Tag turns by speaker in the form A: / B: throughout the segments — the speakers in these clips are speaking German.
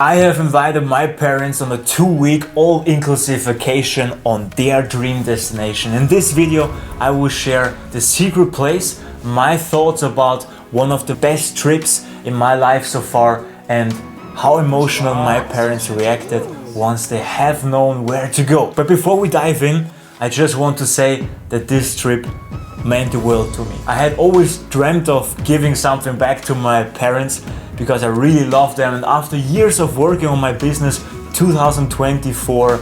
A: I have invited my parents on a 2-week all-inclusive vacation on their dream destination. In this video, I will share the secret place, my thoughts about one of the best trips in my life so far, and how emotional my parents reacted once they have known where to go. But before we dive in, I just want to say that this trip meant the world to me. I had always dreamt of giving something back to my parents because I really love them, and after years of working on my business, 2024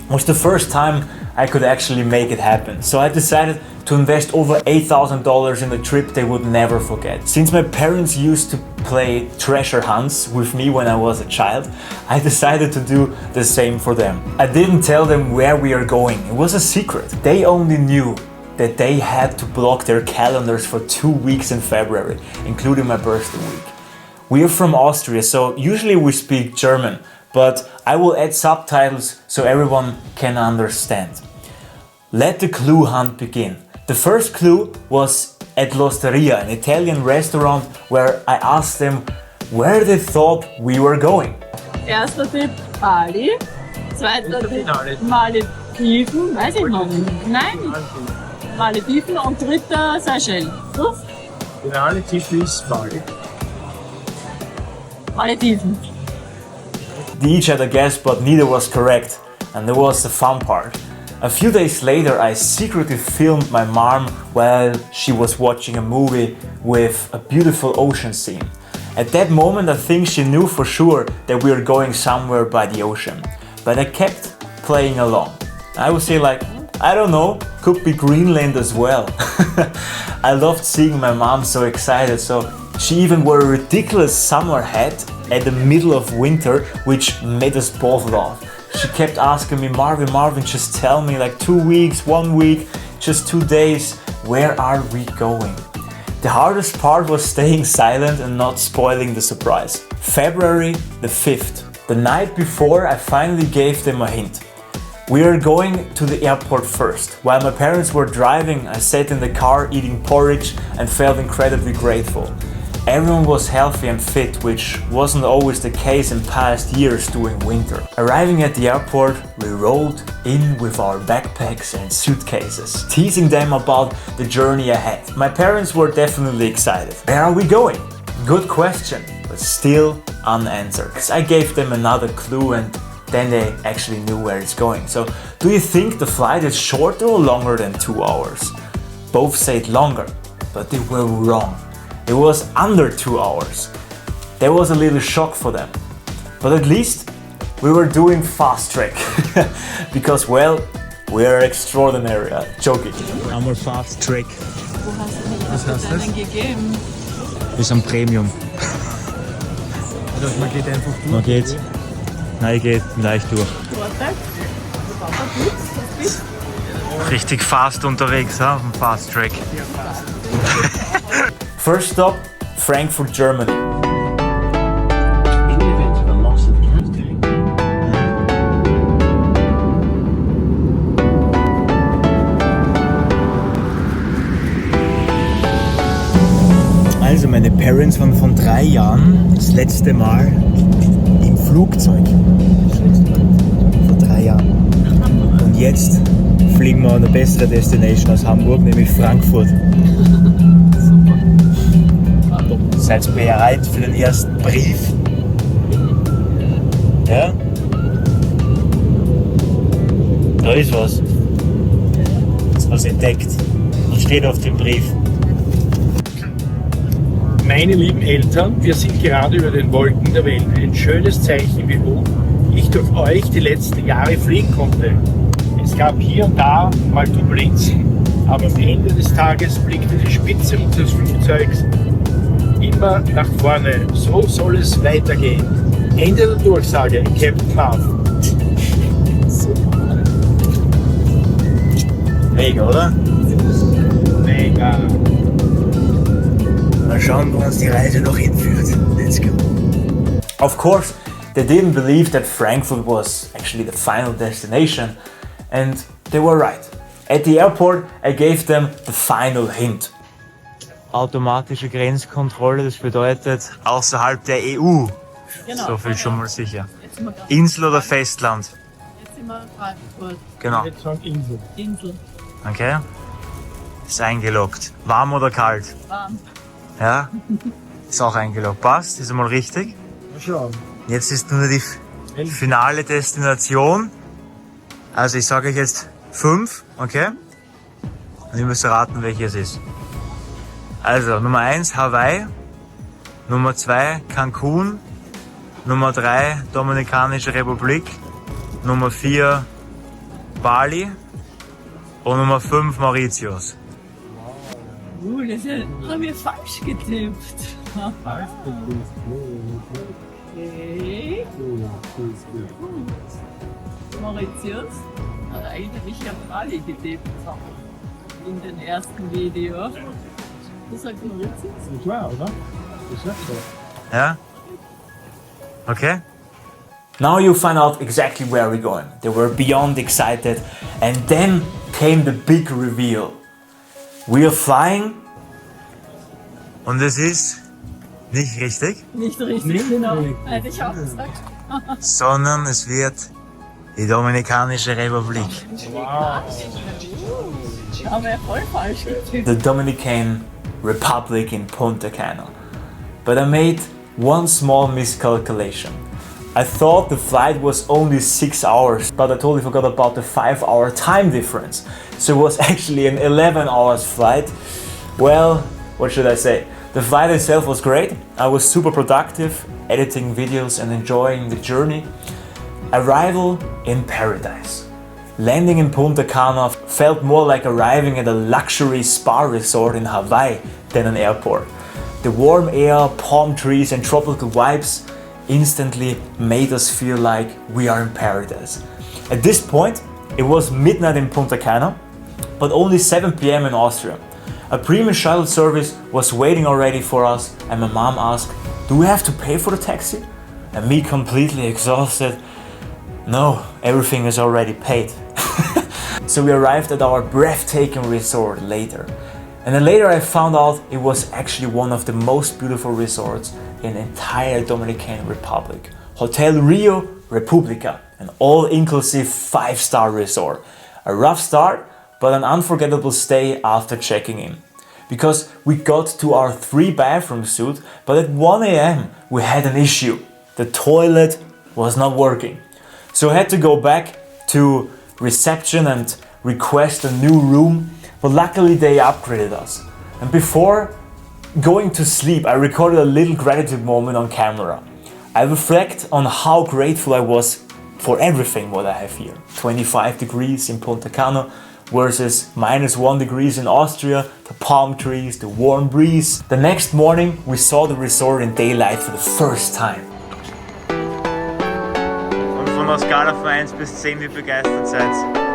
A: was the first time I could actually make it happen. So I decided to invest over $8,000 in a trip they would never forget. Since my parents used to play treasure hunts with me when I was a child, I decided to do the same for them. I didn't tell them where we are going. It was a secret. They only knew that they had to block their calendars for 2 weeks in February, including my birthday week. We are from Austria, so usually we speak German, but I will add subtitles so everyone can understand. Let the clue hunt begin. The first clue was at l'Osteria, an Italian restaurant where I asked them where they thought we were going.
B: Erster Tipp Bali, zweiter Tipp Malediven, weiß ich noch nicht. Nein, Malediven und dritter Seychellen.
C: Finale Tipp ist Bali.
B: Malediven.
A: They each had a guess, but neither was correct, and there was the fun part. A few days later, I secretly filmed my mom while she was watching a movie with a beautiful ocean scene. At that moment, I think she knew for sure that we were going somewhere by the ocean, but I kept playing along. I would say like, I don't know, could be Greenland as well. I loved seeing my mom so excited, so she even wore a ridiculous summer hat at the middle of winter, which made us both laugh. She kept asking me, Marvin, just tell me, like 2 weeks, 1 week, just 2 days, where are we going? The hardest part was staying silent and not spoiling the surprise. February the 5th, the night before, I finally gave them a hint. We are going to the airport first. While my parents were driving, I sat in the car eating porridge and felt incredibly grateful. Everyone was healthy and fit, which wasn't always the case in past years during winter. Arriving at the airport, we rolled in with our backpacks and suitcases, teasing them about the journey ahead. My parents were definitely excited. Where are we going? Good question, but still unanswered. I gave them another clue and then they actually knew where it's going. So, do you think the flight is shorter or longer than 2 hours? Both said longer, but they were wrong. It was under 2 hours. That was a little shock for them. But at least we were doing fast track. Because, well, we are extraordinary. Joking.
D: Einmal Fast Track.
B: Wo hast du
D: Was heißt das?
B: denn gegeben?
D: Ist ein Premium.
C: Also man geht einfach durch.
D: Man geht. Nein, ich gehe leicht durch.
B: Vortrag? Was bist du?
D: Richtig fast unterwegs, auf dem Fast Track.
A: First stop, Frankfurt, Germany.
C: In the event of a loss of contact.
A: Also meine Parents waren von 3 Jahren das letzte Mal im Flugzeug. Vor 3 Jahren. Und jetzt fliegen wir an eine bessere Destination als Hamburg, nämlich Frankfurt. Seid ihr bereit für den ersten Brief? Ja? Da ist was. Das ist was entdeckt. Was steht auf dem Brief?
C: Meine lieben Eltern, wir sind gerade über den Wolken der Welt. Ein schönes Zeichen, wie hoch ich durch euch die letzten Jahre fliegen konnte. Es gab hier und da mal Turbulenzen, aber am Ende des Tages blickte die Spitze unseres Flugzeugs immer nach vorne. So soll es weitergehen. Ende der Durchsage, Captain Marvin.
A: Mega, oder?
C: Mega.
A: Mal schauen, wo uns die Reise noch hinführt. Let's go. Of course, they didn't believe that Frankfurt was actually the final destination, and they were right. At the airport, I gave them the final hint.
D: Automatische Grenzkontrolle, das bedeutet außerhalb der EU
B: Genau.
D: So viel schon mal sicher.
B: Jetzt sind wir gerade-
D: Insel oder Festland?
B: Jetzt sind wir Frankfurt.
D: Genau.
C: Ich würde sagen Insel.
B: Insel.
D: Okay. Ist eingeloggt. Warm oder kalt?
B: Warm.
D: Ja. Ist auch eingeloggt. Passt, ist einmal richtig.
C: Mal schauen.
D: Jetzt ist nur die finale Destination. Also ich sage euch jetzt 5, okay? Und ihr müsst raten, welches es ist. Also Nummer 1 Hawaii, Nummer 2 Cancun, Nummer 3 Dominikanische Republik, Nummer 4 Bali und Nummer 5 Mauritius.
B: Das haben wir falsch getippt. Okay. Mauritius hat eigentlich ja Bali getippt. In den ersten Video. Du sagst Mauritius?
C: Nicht wahr, oder? Das ist nicht so.
D: Ja? Okay?
A: Now you find out exactly where we're going. They were beyond excited, and then came the big reveal. We are flying.
D: Und es ist nicht richtig,
B: Nicht richtig, genau. Hätte ich auch gesagt.
D: sondern es wird die Dominikanische Republik.
B: Da haben wir ja voll falsch getippt.
A: The Dominican Republic in Punta Cana. But I made one small miscalculation. I thought the flight was only 6 hours, but I totally forgot about the 5-hour time difference. So it was actually an 11 hours flight. Well, what should I say? The flight itself was great. I was super productive, editing videos and enjoying the journey. Arrival in paradise. Landing in Punta Cana felt more like arriving at a luxury spa resort in Hawaii than an airport. The warm air, palm trees and tropical vibes instantly made us feel like we are in paradise. At this point, it was midnight in Punta Cana, but only 7 p.m. in Austria. A premium shuttle service was waiting already for us, and my mom asked, "Do we have to pay for the taxi?" And me, completely exhausted, "No, everything is already paid." So we arrived at our breathtaking resort later. And then later I found out it was actually one of the most beautiful resorts in the entire Dominican Republic. Hotel Rio Repubblica, an all-inclusive 5-star resort. A rough start, but an unforgettable stay after checking in. Because we got to our 3-bathroom suite, but at 1 a.m. we had an issue. The toilet was not working. So I had to go back to reception and request a new room, but luckily they upgraded us. And before going to sleep, I recorded a little gratitude moment on camera. I reflect on how grateful I was for everything what I have here. 25 degrees in Punta Cana versus -1 degrees in Austria, the palm trees, the warm breeze. The next morning we saw the resort in daylight for the first time.
D: Und von der Skala von 1 bis 10, wie begeistert seid ihr?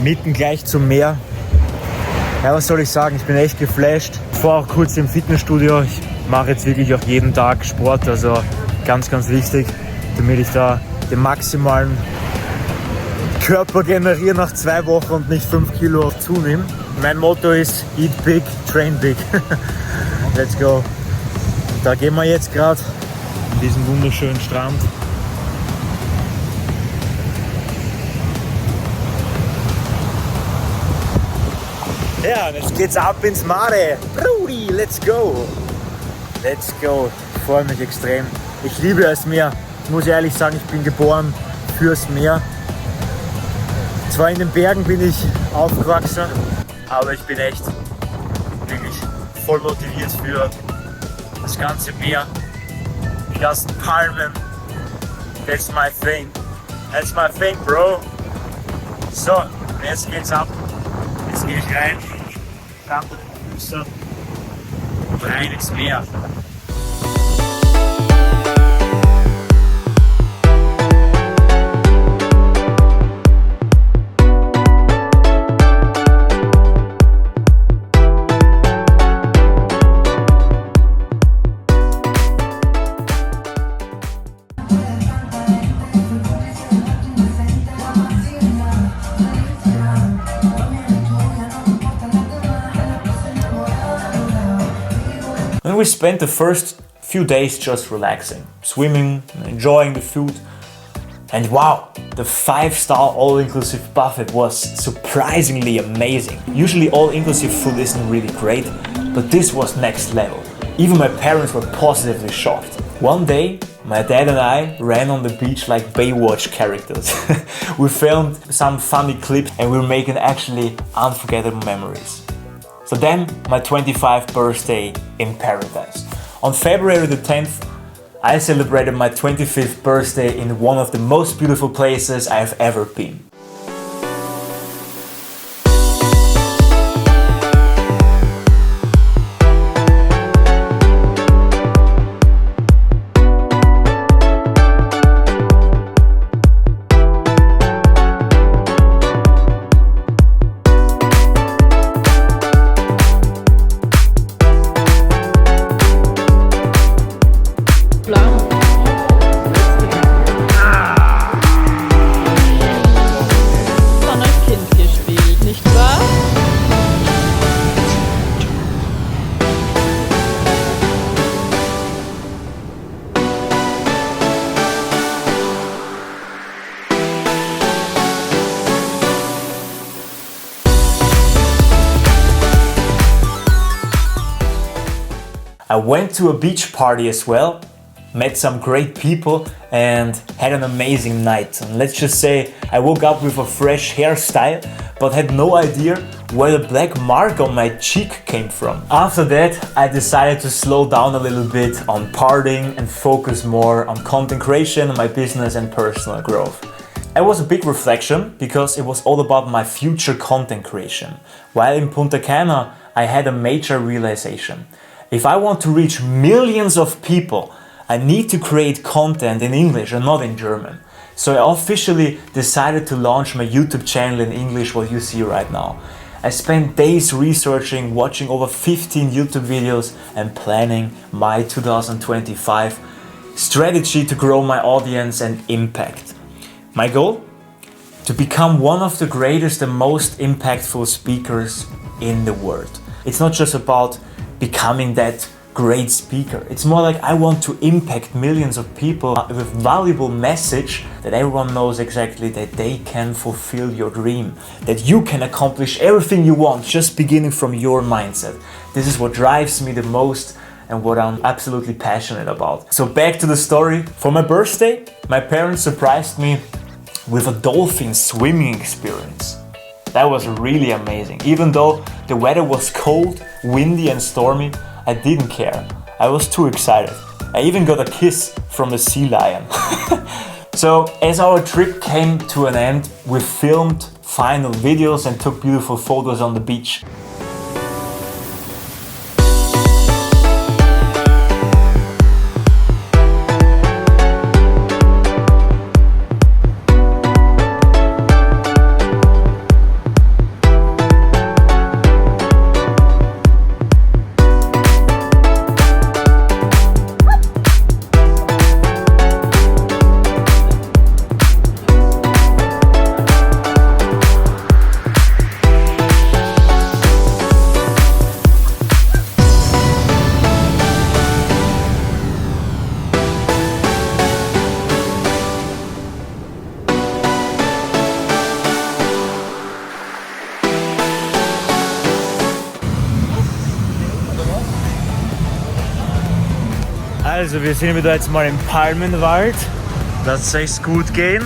D: mitten gleich zum Meer. Ja, was soll ich sagen, ich bin echt geflasht. Ich war auch kurz im Fitnessstudio. Ich mache jetzt wirklich auch jeden Tag Sport, also ganz, ganz wichtig, damit ich da den maximalen Körper generiere nach 2 Wochen und nicht 5 Kilo zunehme. Mein Motto ist Eat big, train big. Let's go. Und da gehen wir jetzt gerade an diesen wunderschönen Strand. Ja, und jetzt geht's ab ins Mare. Brudi, let's go. Let's go. Ich freue mich extrem. Ich liebe das Meer. Ich muss ehrlich sagen, ich bin geboren fürs Meer. Zwar in den Bergen bin ich aufgewachsen, aber ich bin echt wirklich voll motiviert für das ganze Meer. Die ganzen Palmen. That's my thing. That's my thing, bro. So, jetzt geht's ab. Jetzt gehe ich rein. Stand an den Füßen und rein ins Meer.
A: And we spent the first few days just relaxing, swimming, enjoying the food. And wow, the 5-star all-inclusive buffet was surprisingly amazing. Usually all-inclusive food isn't really great, but this was next level. Even my parents were positively shocked. One day, my dad and I ran on the beach like Baywatch characters. We filmed some funny clips and we were making actually unforgettable memories. So then, my 25th birthday in paradise. On February the 10th, I celebrated my 25th birthday in one of the most beautiful places I've ever been. I went to a beach party as well, met some great people and had an amazing night. And let's just say I woke up with a fresh hairstyle, but had no idea where the black mark on my cheek came from. After that, I decided to slow down a little bit on partying and focus more on content creation, my business and personal growth. It was a big reflection because it was all about my future content creation. While in Punta Cana, I had a major realization. If I want to reach millions of people, I need to create content in English and not in German. So I officially decided to launch my YouTube channel in English, what you see right now. I spent days researching, watching over 15 YouTube videos and planning my 2025 strategy to grow my audience and impact. My goal? To become one of the greatest and most impactful speakers in the world. It's not just about becoming that great speaker. It's more like I want to impact millions of people with valuable message that everyone knows exactly that they can fulfill your dream, that you can accomplish everything you want just beginning from your mindset. This is what drives me the most and what I'm absolutely passionate about. So back to the story. For my birthday, my parents surprised me with a dolphin swimming experience. That was really amazing. Even though the weather was cold, windy and stormy, I didn't care. I was too excited. I even got a kiss from a sea lion. So as our trip came to an end, we filmed final videos and took beautiful photos on the beach.
D: Also, wir sind wieder jetzt mal im Palmenwald. Lasst es euch gut gehen.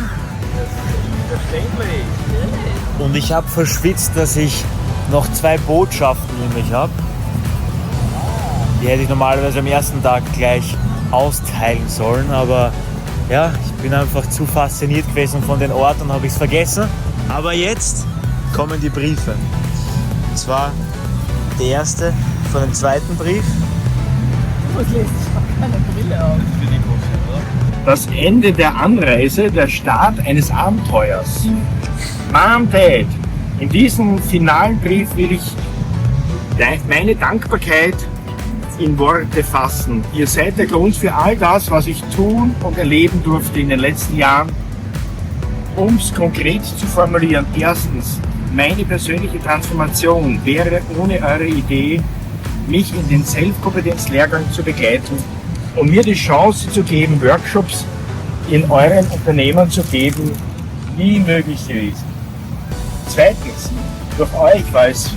D: Und ich habe verschwitzt, dass ich noch 2 Botschaften in mich habe. Die hätte ich normalerweise am ersten Tag gleich austeilen sollen, aber ja, ich bin einfach zu fasziniert gewesen von den Orten und habe es vergessen. Aber jetzt kommen die Briefe. Und zwar der erste von dem zweiten Brief.
C: Das Ende der Anreise, der Start eines Abenteuers. Mom, Dad, in diesem finalen Brief will ich meine Dankbarkeit in Worte fassen. Ihr seid der Grund für all das, was ich tun und erleben durfte in den letzten Jahren. Um es konkret zu formulieren, erstens, meine persönliche Transformation wäre ohne eure Idee, mich in den Selbstkompetenzlehrgang zu begleiten und mir die Chance zu geben, Workshops in euren Unternehmen zu geben, nie möglich gewesen. Zweitens, durch euch war es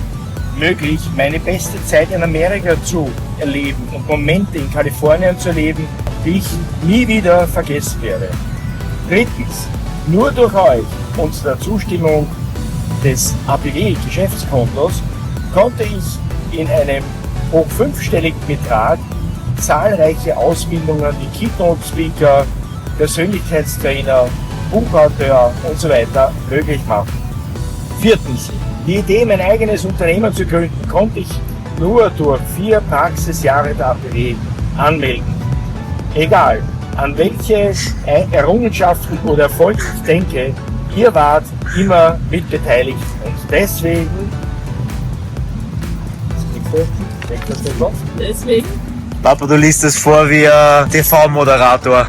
C: möglich, meine beste Zeit in Amerika zu erleben und Momente in Kalifornien zu erleben, die ich nie wieder vergessen werde. Drittens, nur durch euch und der Zustimmung des APW-Geschäftskontos konnte ich in einem hoch 5-stelligen Betrag zahlreiche Ausbildungen wie Keynote-Speaker, Persönlichkeitstrainer, Buchautor und so weiter möglich machen. Viertens, die Idee, mein eigenes Unternehmen zu gründen, konnte ich nur durch 4 Praxisjahre der APW anmelden. Egal, an welche Errungenschaften oder Erfolge ich denke, ihr wart immer mitbeteiligt und deswegen
D: Papa, du liest es vor wie ein TV-Moderator.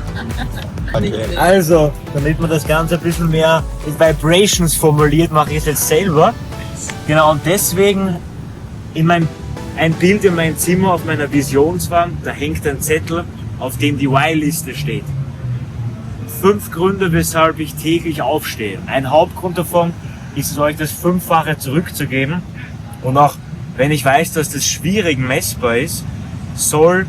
D: Also, damit man das Ganze ein bisschen mehr in Vibrations formuliert, mache ich es jetzt selber. Genau, und deswegen ein Bild in meinem Zimmer auf meiner Visionswand, da hängt ein Zettel, auf dem die Why-Liste steht. 5 Gründe, weshalb ich täglich aufstehe. Ein Hauptgrund davon ist es, euch das 5-fache zurückzugeben. Und auch wenn ich weiß, dass das schwierig messbar ist, soll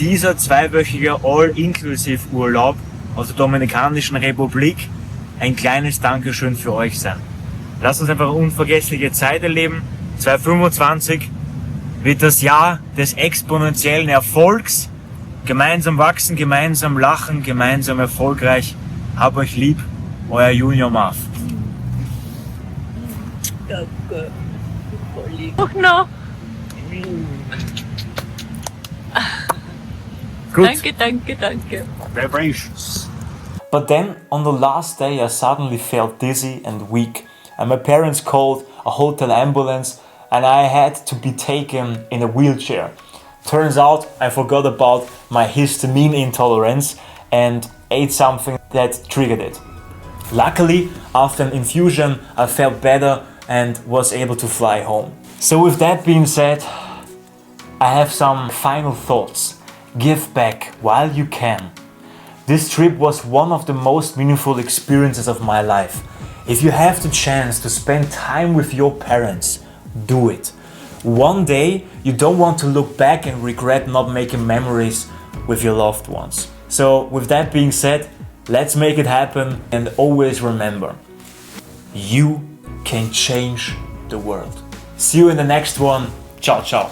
D: dieser 2-wöchige All-Inclusive-Urlaub aus der Dominikanischen Republik ein kleines Dankeschön für euch sein. Lasst uns einfach eine unvergessliche Zeit erleben. 2025 wird das Jahr des exponentiellen Erfolgs. Gemeinsam wachsen, gemeinsam lachen, gemeinsam erfolgreich. Hab euch lieb, euer Junior Marv.
B: Danke. Auch noch.
D: Gut.
B: Danke.
C: Vibrations.
A: But then, on the last day, I suddenly felt dizzy and weak, and my parents called a hotel ambulance, and I had to be taken in a wheelchair. Turns out I forgot about my histamine intolerance and ate something that triggered it. Luckily, after an infusion, I felt better and was able to fly home. So with that being said, I have some final thoughts. Give back while you can. This trip was one of the most meaningful experiences of my life. If you have the chance to spend time with your parents, do it. One day you don't want to look back and regret not making memories with your loved ones. So with that being said, let's make it happen and always remember, you can change the world. See you in the next one. Ciao, ciao.